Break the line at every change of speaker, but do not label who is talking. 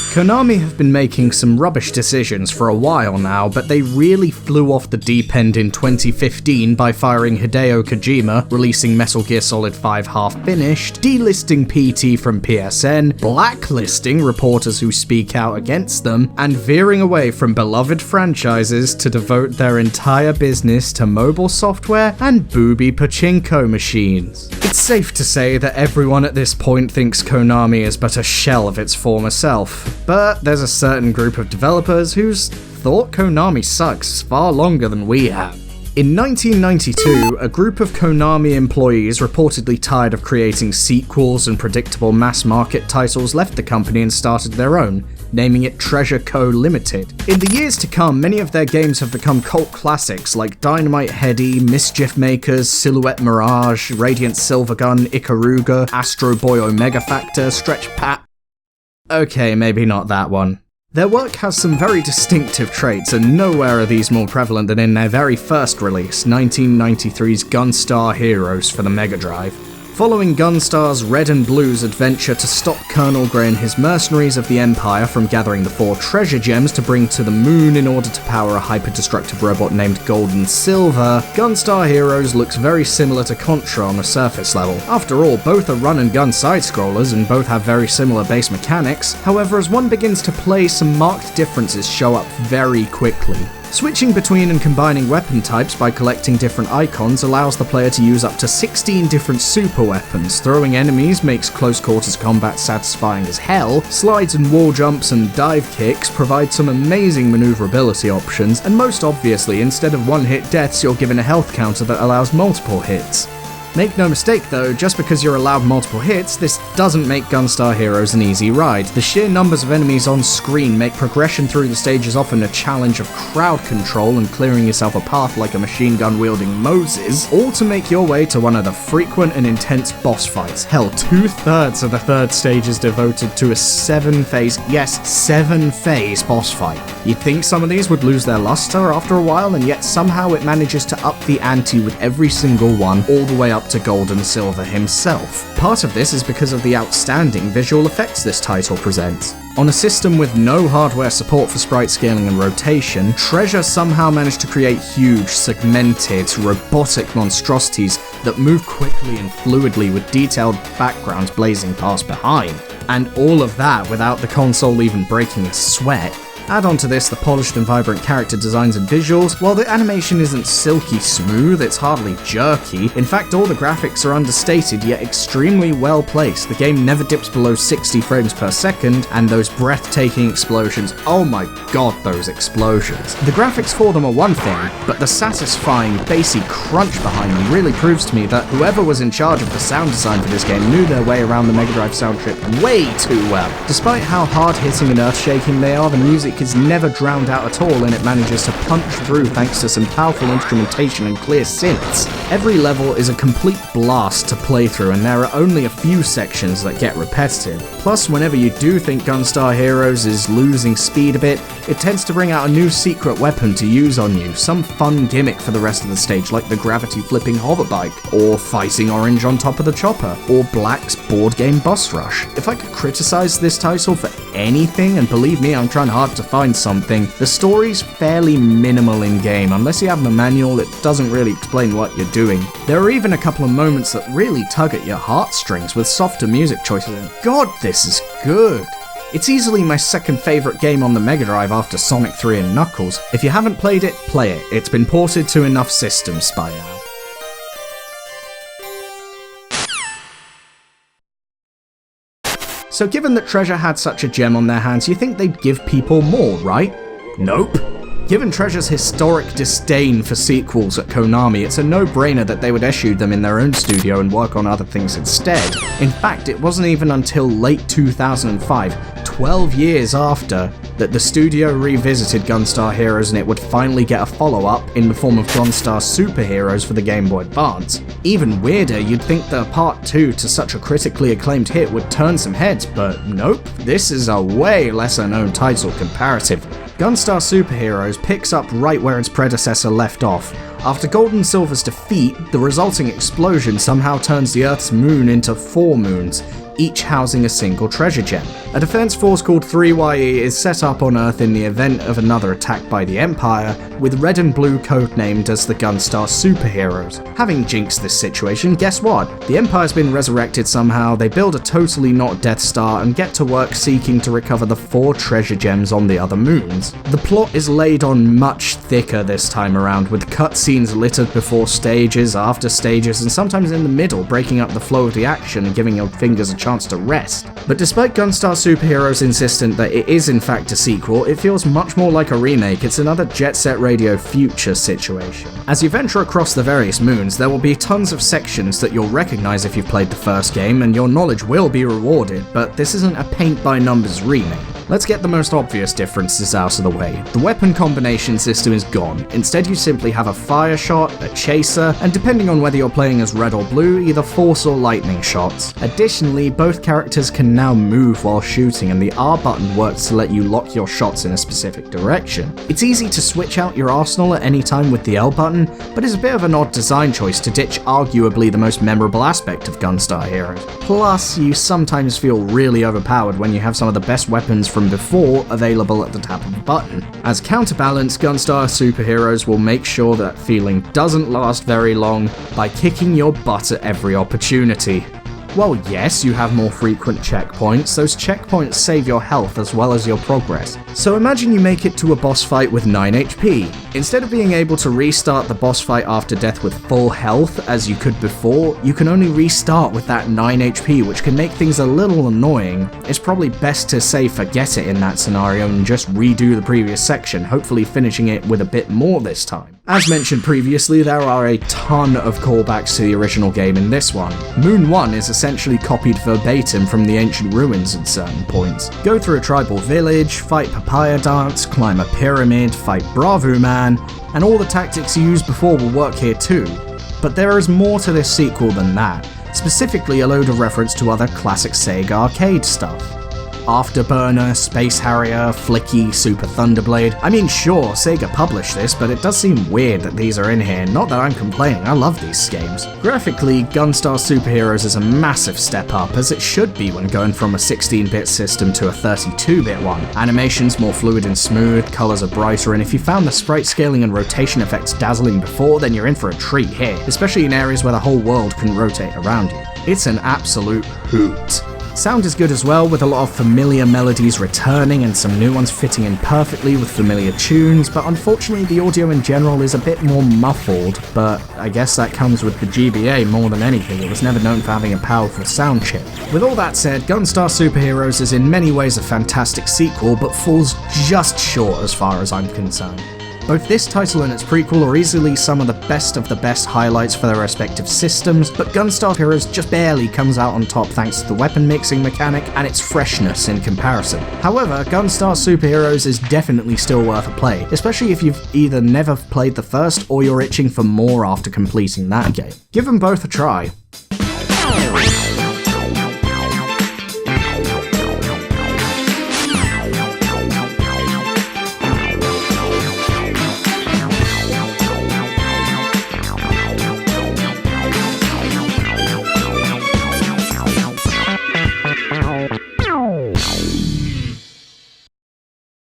Konami have been making some rubbish decisions for a while now, but they really flew off the deep end in 2015 by firing Hideo Kojima, releasing Metal Gear Solid 5 half-finished, delisting PT from PSN, blacklisting reporters who speak out against them, and veering away from beloved franchises to devote their entire business to mobile software and booby pachinko machines. It's safe to say that everyone at this point thinks Konami is but a shell of its former self, but there's a certain group of developers who's thought Konami sucks far longer than we have. In 1992, a group of Konami employees reportedly tired of creating sequels and predictable mass-market titles left the company and started their own, naming it Treasure Co. Limited. In the years to come, many of their games have become cult classics like Dynamite Heady, Mischief Makers, Silhouette Mirage, Radiant Silvergun, Ikaruga, Astro Boy Omega Factor, Stretch Pat. Okay, maybe not that one. Their work has some very distinctive traits, and nowhere are these more prevalent than in their very first release, 1993's Gunstar Heroes for the Mega Drive. Following Gunstar's Red and Blue's adventure to stop Colonel Grey and his mercenaries of the Empire from gathering the 4 treasure gems to bring to the moon in order to power a hyper-destructive robot named Gold and Silver, Gunstar Heroes looks very similar to Contra on a surface level. After all, both are run-and-gun side-scrollers and both have very similar base mechanics. However, as one begins to play, some marked differences show up very quickly. Switching between and combining weapon types by collecting different icons allows the player to use up to 16 different super weapons. Throwing enemies makes close quarters combat satisfying as hell. Slides and wall jumps and dive kicks provide some amazing maneuverability options, and most obviously, instead of one-hit deaths, you're given a health counter that allows multiple hits. Make no mistake though, just because you're allowed multiple hits, this doesn't make Gunstar Heroes an easy ride. The sheer numbers of enemies on screen make progression through the stages often a challenge of crowd control and clearing yourself a path like a machine gun wielding Moses, all to make your way to one of the frequent and intense boss fights. Hell, 2/3 of the third stage is devoted to a 7-phase boss fight. You'd think some of these would lose their luster after a while, and yet somehow it manages to up the ante with every single one, all the way up to Gold and Silver himself. Part of this is because of the outstanding visual effects this title presents. On a system with no hardware support for sprite scaling and rotation, Treasure somehow managed to create huge, segmented, robotic monstrosities that move quickly and fluidly with detailed backgrounds blazing past behind. And all of that without the console even breaking a sweat. Add on to this the polished and vibrant character designs and visuals. While the animation isn't silky smooth, it's hardly jerky. In fact, all the graphics are understated yet extremely well placed. The game never dips below 60 frames per second, and those breathtaking explosions, oh my god, those explosions. The graphics for them are one thing, but the satisfying, bassy crunch behind them really proves to me that whoever was in charge of the sound design for this game knew their way around the Mega Drive sound trip way too well. Despite how hard-hitting and earth-shaking they are, the music is never drowned out at all, and it manages to punch through thanks to some powerful instrumentation and clear synths. Every level is a complete blast to play through, and there are only a few sections that get repetitive. Plus, whenever you do think Gunstar Heroes is losing speed a bit, it tends to bring out a new secret weapon to use on you, some fun gimmick for the rest of the stage like the gravity-flipping hoverbike, or fighting Orange on top of the chopper, or Black's board game boss rush. If I could criticize this title for anything, and believe me, I'm trying hard to find something, the story's fairly minimal in-game. Unless you have the manual, it doesn't really explain what you're doing. There are even a couple of moments that really tug at your heartstrings with softer music choices, and god, this is good. It's easily my second favourite game on the Mega Drive after Sonic 3 and Knuckles. If you haven't played it, play it. It's been ported to enough systems by now. So given that Treasure had such a gem on their hands, you think they'd give people more, right? Nope. Given Treasure's historic disdain for sequels at Konami, it's a no-brainer that they would issue them in their own studio and work on other things instead. In fact, it wasn't even until late 2005, 12 years after, that the studio revisited Gunstar Heroes and it would finally get a follow-up in the form of Gunstar Super Heroes for the Game Boy Advance. Even weirder, you'd think that a part 2 to such a critically acclaimed hit would turn some heads, but nope, this is a way lesser known title comparatively. Gunstar Super Heroes picks up right where its predecessor left off. After Gold and Silver's defeat, the resulting explosion somehow turns the Earth's moon into 4 moons. each housing a single treasure gem. A defense force called 3YE is set up on Earth in the event of another attack by the Empire, with red and blue codenamed as the Gunstar Super Heroes. Having jinxed this situation, guess what? The Empire's been resurrected somehow, they build a totally not Death Star and get to work seeking to recover the 4 treasure gems on the other moons. The plot is laid on much thicker this time around, with cutscenes littered before stages, after stages, and sometimes in the middle, breaking up the flow of the action and giving your fingers a chance to rest. But despite Gunstar Super Heroes insistent that it is in fact a sequel, it feels much more like a remake. It's another Jet Set Radio future situation. As you venture across the various moons, there will be tons of sections that you'll recognize if you've played the first game, and your knowledge will be rewarded, but this isn't a paint-by-numbers remake. Let's get the most obvious differences out of the way. The weapon combination system is gone. Instead, you simply have a fire shot, a chaser, and depending on whether you're playing as red or blue, either force or lightning shots. Additionally, both characters can now move while shooting, and the R button works to let you lock your shots in a specific direction. It's easy to switch out your arsenal at any time with the L button, but it's a bit of an odd design choice to ditch arguably the most memorable aspect of Gunstar Heroes. Plus, you sometimes feel really overpowered when you have some of the best weapons from before available at the tap of a button. As counterbalance, Gunstar Super Heroes will make sure that feeling doesn't last very long by kicking your butt at every opportunity. While yes, you have more frequent checkpoints, those checkpoints save your health as well as your progress. So imagine you make it to a boss fight with 9 HP. Instead of being able to restart the boss fight after death with full health as you could before, you can only restart with that 9 HP, which can make things a little annoying. It's probably best to say forget it in that scenario and just redo the previous section, hopefully finishing it with a bit more this time. As mentioned previously, there are a ton of callbacks to the original game in this one. Moon 1 is essentially copied verbatim from the ancient ruins at certain points. Go through a tribal village, fight Papaya Dance, climb a pyramid, fight Bravo Man, and all the tactics you used before will work here too. But there is more to this sequel than that, specifically a load of reference to other classic Sega arcade stuff. Afterburner, Space Harrier, Flicky, Super Thunderblade. I mean, sure, Sega published this, but it does seem weird that these are in here. Not that I'm complaining, I love these games. Graphically, Gunstar Super Heroes is a massive step up, as it should be when going from a 16-bit system to a 32-bit one. Animation's more fluid and smooth, colors are brighter, and if you found the sprite scaling and rotation effects dazzling before, then you're in for a treat here, especially in areas where the whole world can rotate around you. It's an absolute hoot. Sound is good as well, with a lot of familiar melodies returning and some new ones fitting in perfectly with familiar tunes, but unfortunately the audio in general is a bit more muffled, but I guess that comes with the GBA more than anything. It was never known for having a powerful sound chip. With all that said, Gunstar Super Heroes is in many ways a fantastic sequel, but falls just short as far as I'm concerned. Both this title and its prequel are easily some of the best highlights for their respective systems, but Gunstar Heroes just barely comes out on top thanks to the weapon mixing mechanic and its freshness in comparison. However, Gunstar Super Heroes is definitely still worth a play, especially if you've either never played the first or you're itching for more after completing that game. Give them both a try.